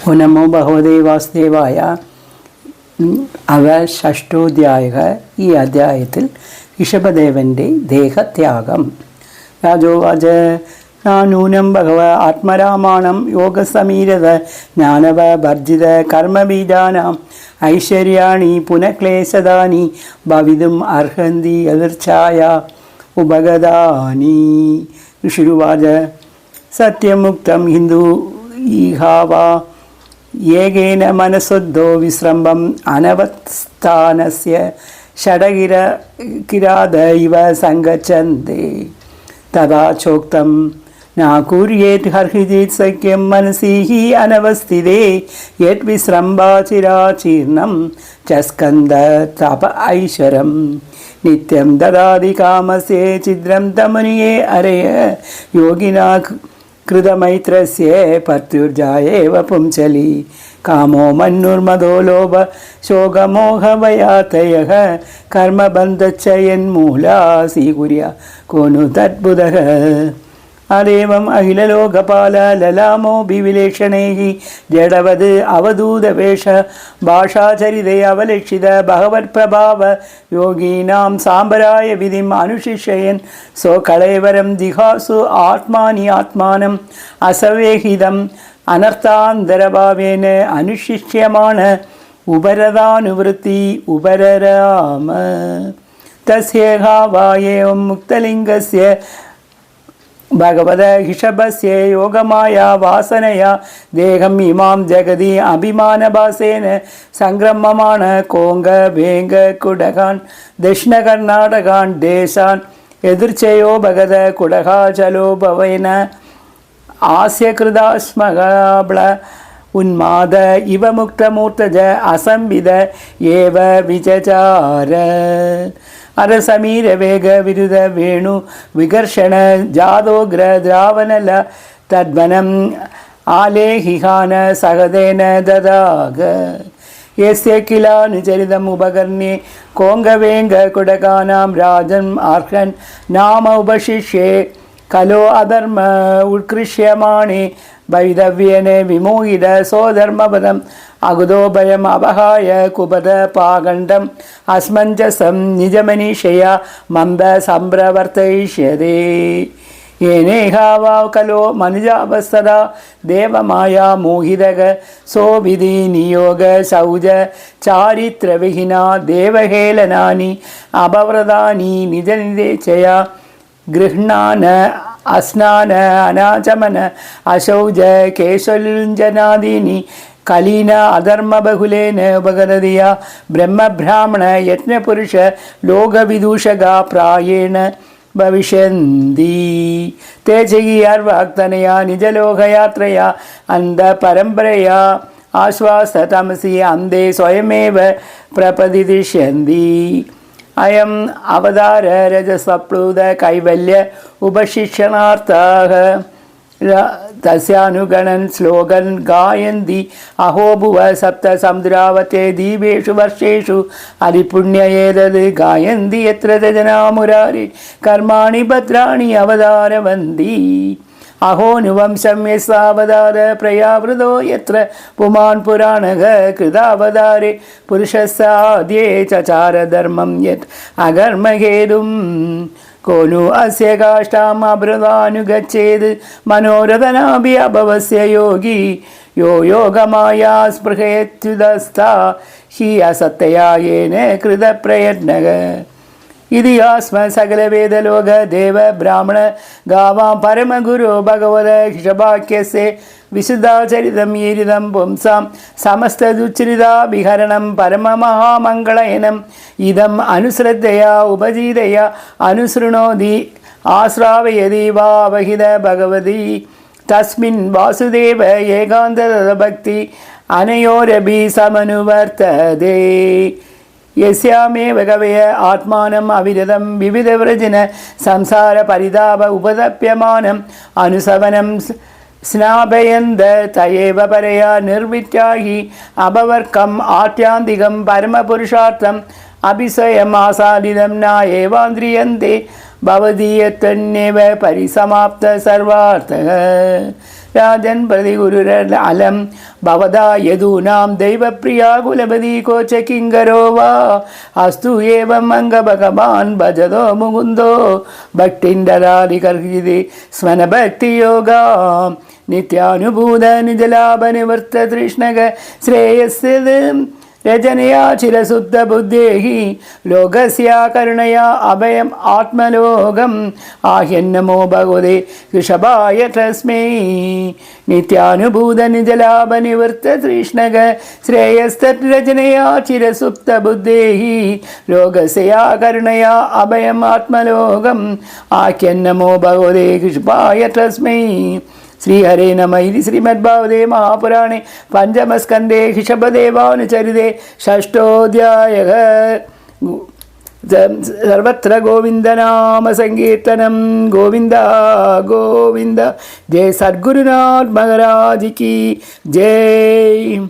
ഓ നമോ ഭഗവതേ വാസുദേവായ. ഷഷ്ടോധ്യായ. ഈ അധ്യായത്തിൽ ഋഷഭദേവൻ്റെ ദേഹത്യാഗം. രാജോവാച നൂനം ഭഗവ ആത്മരാമാണം യോഗസമീരത ജ്ഞാനവ വർജിത കർമ്മബീജാനാം ഐശ്വര്യാണി പുനഃക്ലേശദാനി ഭവിതും അർഹന്തി എതിർച്ഛായ ഉപഗതാനി. ഋഷിരുവാച സത്യമുക്തം ഹിന്ദു ഈഹാവാ ഏകേന മനസ്സുദ്ധോ വിശ്രംഭം അനവസ്ഥാനസ്യ ഷഡകിരാത ഇവ സങ്കച്ഛന്തേ തഥാ ചോക്തം നാകുര്യേത് ഹർഹിജിത് സഖ്യം മനസി ഹി അനവസ്ഥിതേ യത് വിശ്രംഭാചിരാചീർണം ച സ്കന്ദ തപ ഐശ്വരം നിത്യം ദദാതി കാമസ്യേ ഛിദ്രം തമുനിയേ അരയ യോഗിനാ കൃതമൈത്രസ്യ പത്യുർജായേവ പുംസലി കാമോ മന്നുർമദോ ലോഭ ശോകമോഹഭയാതയഃ കർമ്മബന്ധച്ചയന്മൂലാ സ്വീകുര്യ കോനു തദ്ബുധഃ. അതേവം അഖിലലോകപാല ലലാമോഭിവിലേക്ഷണൈഃ ജഡവത് അവധൂതവേഷ ഭാഷാചരിതേ അവലക്ഷിത ഭഗവത്പ്രഭാവ യോഗീനാം സാമ്പരായ വിധിം അനുശിഷ്യയൻ സ്വകളേവരം ജിഹാസു ആത്മാനി ആത്മാനം അസവേഹിതം അനർത്ഥാന്തരഭാവേന അനുശിഷ്യമാണ് ഉപരതാനുവൃത്തി ഉപരരാമ. തസ്യേഹാവായേവം മുക്തലിംഗസ്യ ഭഗവത ഋഷഭസ്യ യോഗമായ വാസനയ ദേഹം ഇമാം ജഗതി അഭിമാനഭാസേന സംക്രമമാണ് കോങ്ക വേങ്ക കുടകാൻ ദക്ഷിണ കർണാടകാൻ ദേശാൻ എതിർച്ചയോ ഭഗത കുടകാചലോഭവേന ആസ്യകൃതാസ്മകാബ്ല ഉന്മാദ ഇവ മുക്തമൂർത്തജ അസംവിദ ഏവ വിചചാര. അരസമീര വേഗ വിരുദ്ധ വേണു വികർഷണ ജാതോഗ്ര ദ്രാവണല തദ്വനം ആലേഹിഹാന സഹദേന ദദാഗ. യസ്യ കിലാനുചരിതം ഉപകർണ്യേ കോങ്കവേങ്ക കുടകാനാം രാജൻ ആർഹൻ നാമ ഉപശിഷ്യേ കലോ അധർമ്മ ഉത്കൃഷ്യമാണേ വൈദവ്യേന വിമോഹിത സ്വധർമ്മപദം അകുതോഭയം അപഹായ കുപത പാകണ്ഡം അസ്മഞ്ജസം നിജമനീഷയ മന്ദ സംപ്രവർത്തയിഷ്യതേ. യേനേഹാവാ കലോ മനുജാവസ്ഥത ദേവമായ മോഹിതക സോവിധി നിയോഗ ശൗച ചാരിത്രവിഹീന ദേവഹേളനാനി അപവ്രതാനി നിജനിദേച്ഛയ ഗൃഹ്ണാന അസ്നാന അനാചമന അശൗച കേശലുഞ്ജനാദീനി കലീന അധർമ്മബഹുലേന ഉപഗതയ ബ്രഹ്മബ്രാഹ്മണ യജ്ഞപുരുഷ ലോകവിദൂഷക പ്രായേണ ഭവിഷ്യന്തി. തേജകീയർവാക്തനയാ നിജലോകയാത്രയാ അന്ധപരമ്പരയാ ആശ്വാസതമസി അന്തേ സ്വയമേവ പ്രപതിദിഷ്യന്തി. അയം അവതാര രജസപ്ലൂത കൈവല്യ ഉപശിക്ഷണാർത്ഥാഃ തസ്യാനുഗണൻ ശ്ലോകൻ ഗായന്തി അഹോഭുവ സപ്ത സമുദ്രാവത്തെ ദീപേഷു വർഷേഷു അതിപുണ്യേതത് ഗായന്തി യത്ര രജനാ മുരാരി കർമാണി ഭദ്രാണി അവതാരവന്തി. അഹോനുവംശം യസ്സാവതാര പ്രയാവൃതോ യത്ര പുമാൻ പുരാണഃ കൃതാവതാരേ പുരുഷസ്യാദ്യേ ചചാര ധർമ്മം യത് അകർമ്മഹേതും കോനു അസ്യ കാഷ്ടാം അഭൃതാനുഗച്ഛേത് മനോരഥനാഭി അഭവസ്യ യോഗി യോ യോഗമായാ സ്പൃഹേത്യുദസ്ഥാ ഹി അസത്തയായേന കൃതപ്രയത്നഃ. ഇതിഹാസ്മ സകലവേദലോക ദേവ ബ്രാഹ്മണ ഗാവാം പരമഗുരു ഭഗവത ഋഷഭാഖ്യസ്യ വിശുദ്ധാചരിതം ഈരിതം പുംസാം സമസ്തദുച്ഛരിതാഭിഹരണം പരമമഹാമംഗളയനം ഇതം അനുശ്രദ്ധയാ ഉപജീതയാ അനുസൃണോതി ആശ്രാവയതി വാവഹിത ഭഗവതി തസ്മിൻ വാസുദേവ ഏകാന്തഭക്തി അനയോരഭി സമനുവർത്തതേ. യസ്യാമേവ കവയ ആത്മാനം അവിരതം വിവിധവ്രജന സംസാര പരിതാപ ഉപതപ്യമാനം അനുസവനം സ്നാപയന്ത തയേവ പരയാ നിർവിറ്റാഹി അപവർക്കം ആത്യാന്തികം പരമപുരുഷാർത്ഥം അഭിസ്വയം ആസാദിതം നായേവാന്ദ്രിയന്തെ ഭവദീയത്വന്യേവ പരിസമാപ്ത സർവാർത്ഥഃ. राजन् प्रतिगुरुरलम् भवदा यदूनां दैवप्रिया कुलपति कोच किङ्करो वा अस्तु एवम् अङ्गभगवान् भजतो मुकुन्दो भक्तिन्दरादिकर्षिते स्मनभक्तियोगा नित्यानुभूत निजलाभनिवर्ततृष्णग श्रेयस्यद् रजनया चिरशुद्धबुद्धेः लोकस्या करुणया अभयम् आत्मलोकम् आह्यन्नमो भगवते ऋषभाय तस्मै नित्यानुभूतनिजलाभनिवर्ततृष्णग श्रेयस्तद्रजनया चिरसुप्तबुद्धेः लोकस्या करुणया अभयम् आत्मलोकम् आह्यन्नमो भगवते ऋषभाय तस्मै श्री हरे नमः। इति श्रीमद्भागवते महापुराणे पंचमस्कन्धे ऋषभदेवानुचरिते षष्ठोऽध्यायः। सर्वत्र गोविन्दनाम संकीर्तनं गोविन्द गोविन्द। जय सद्गुरुनाथ महाराज की जय।